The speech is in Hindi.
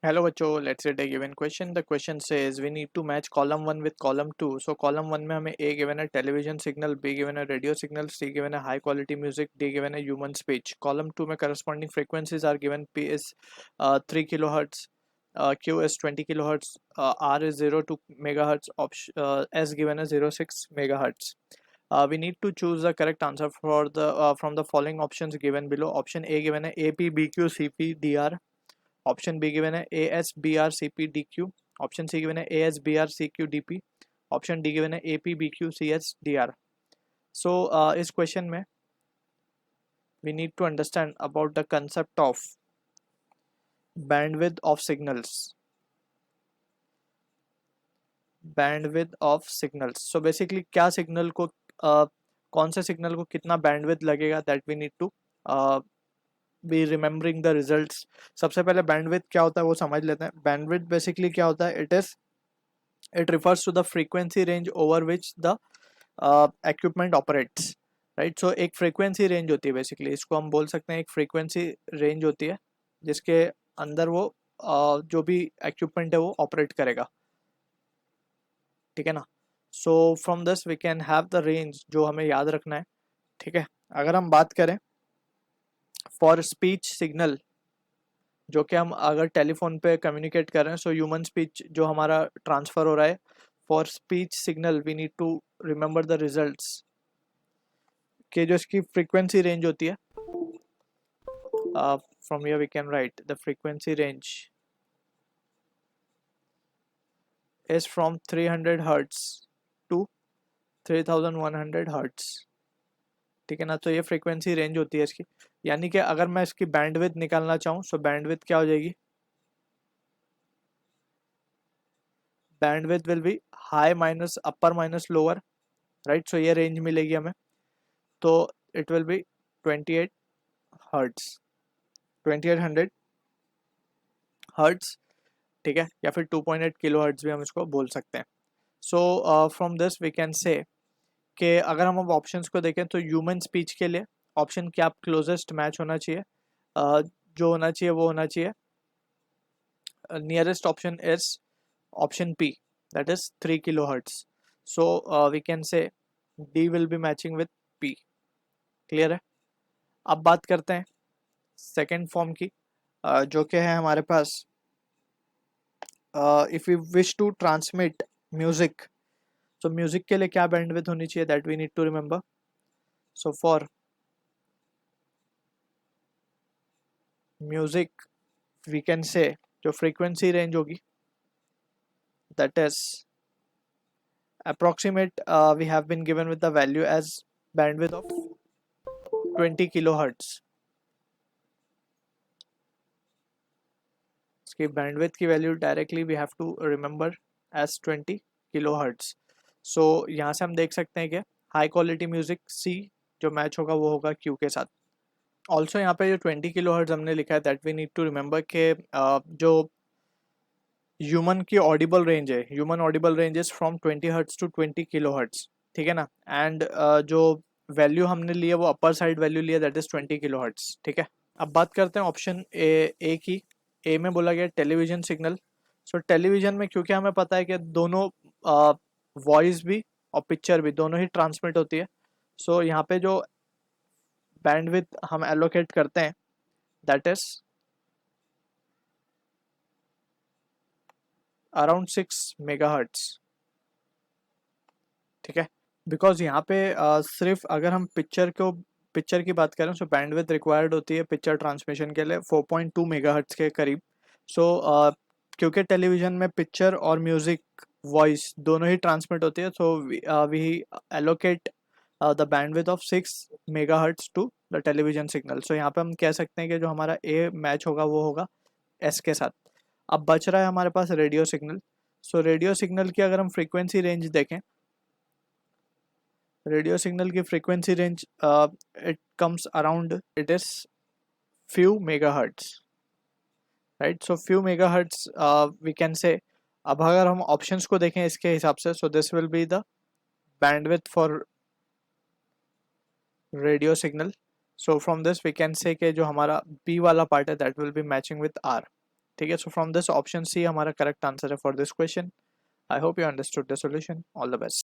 Hello बच्चों, let's read a given question. The question says we need to match column 1 with column 2. So column 1 में हमें A given है television signal, B given है radio signal, C given है high quality music, D given है human speech. Column 2 में corresponding frequencies are given. P is 3 kilohertz, Q is 20 kilohertz, R is 02 megahertz, S given है 06 megahertz. We need to choose the correct answer for the from the following options given below. Option A given है AP, BQ, CP, DR. Option B given है A S B R C P D Q. Option C given है A S B R C Q D P. Option D given है A P B Q C S D R. So इस क्वेश्चन में we need to understand about the concept of bandwidth of signals. Bandwidth of signals. So basically क्या सिग्नल को कौन से सिग्नल को कितना बैंडविड्थ लगेगा, that we need to be remembering the results. सबसे पहले बैंडविड्थ क्या होता है वो समझ लेते हैं. बैंडविड्थ बेसिकली क्या होता है, it refers to the frequency range over which the equipment operates. Right. So एक फ्रीक्वेंसी रेंज होती है, बेसिकली इसको हम बोल सकते हैं एक फ्रीक्वेंसी रेंज होती है जिसके अंदर वो जो भी इक्विपमेंट है वो ऑपरेट करेगा. ठीक है ना. So from this we can have the range जो हमें याद रखना है. ठीक है. अगर हम बात करें फॉर स्पीच सिग्नल, जो कि हम अगर टेलीफोन पे कम्युनिकेट कर रहे हैं, सो ह्यूमन स्पीच जो हमारा ट्रांसफ़र हो रहा है, for speech signal we need to remember the results कि जो इसकी फ्रीक्वेंसी रेंज होती है, from here we can write the frequency range is from 300 hertz to 3100 hertz. ठीक है ना. तो ये फ्रीक्वेंसी रेंज होती है इसकी. यानी कि अगर मैं इसकी बैंडविड्थ निकालना चाहूँ, सो बैंडविड्थ क्या हो जाएगी, bandwidth will be high minus upper minus lower. Right. So ये रेंज मिलेगी हमें. तो it will be 28 hertz, 2800 hertz. ठीक है. या फिर 2.8 किलो हर्ट्स भी हम इसको बोल सकते हैं. So from this we can say कि अगर हम अब ऑप्शंस को देखें तो ह्यूमन स्पीच के लिए ऑप्शन क्या क्लोजेस्ट मैच होना चाहिए, जो होना चाहिए वो होना चाहिए nearest option is option P, that is 3 kilohertz. So we can say D will be matching with P. Clear है. अब बात करते हैं सेकेंड फॉर्म की, जो कि है हमारे पास if you wish to transmit music. So music के लिए क्या बैंडविड्थ होनी चाहिए, that we need to remember. So for music we can say जो फ्रीक्वेंसी रेंज होगी that is approximate, we have been given with the value as bandwidth of 20 kilohertz. इसकी bandwidth की value directly we have to remember as 20 kilohertz. so यहाँ से हम देख सकते हैं कि high quality music C जो मैच होगा वो होगा Q के साथ. ऑल्सो यहाँ पे जो 20 किलोहर्ट्ज हमने लिखा है that we need to remember के जो ह्यूमन की ऑडिबल रेंज है, human audible range is from 20 hertz to 20 kilohertz. ठीक है ना. एंड जो वैल्यू हमने लिया वो अपर साइड वैल्यू लिया, दैट इज 20 किलो हर्ट्ज. ठीक है. अब बात करते हैं ऑप्शन ए की. ए में बोला गया टेलीविजन सिग्नल. सो टेलीविजन में क्योंकि हमें पता है कि दोनों वॉइस भी और पिक्चर भी दोनों ही ट्रांसमिट होती है. सो यहाँ पे जो बैंडविड्थ हम एलोकेट करते हैं दैट इज अराउंड 6 मेगाहर्ट्ज. ठीक है. बिकॉज यहाँ पे सिर्फ अगर हम पिक्चर की बात करें, सो बैंडविड्थ रिक्वायर्ड होती है पिक्चर ट्रांसमिशन के लिए 4.2 मेगाहर्ट्ज के करीब. सो क्योंकि टेलीविजन में पिक्चर और म्यूजिक वॉइस दोनों ही ट्रांसमिट होती है, so we allocate the bandwidth of 6 megahertz to the television signal. So यहाँ पे हम कह सकते हैं कि जो हमारा ए मैच होगा वो होगा एस के साथ. अब बच रहा है हमारे पास radio signal. So radio signal की अगर हम फ्रीक्वेंसी रेंज देखें, रेडियो सिग्नल की frequency range it comes around, it is few megahertz. Right. So few megahertz we can say. अब अगर हम ऑप्शंस को देखें इसके हिसाब से, so this will be the bandwidth for radio signal. So from this we can say कि जो हमारा बी वाला पार्ट है that will be matching with R. ठीक है. So from this option C हमारा करेक्ट आंसर है for this question. I hope you understood the solution. All the best.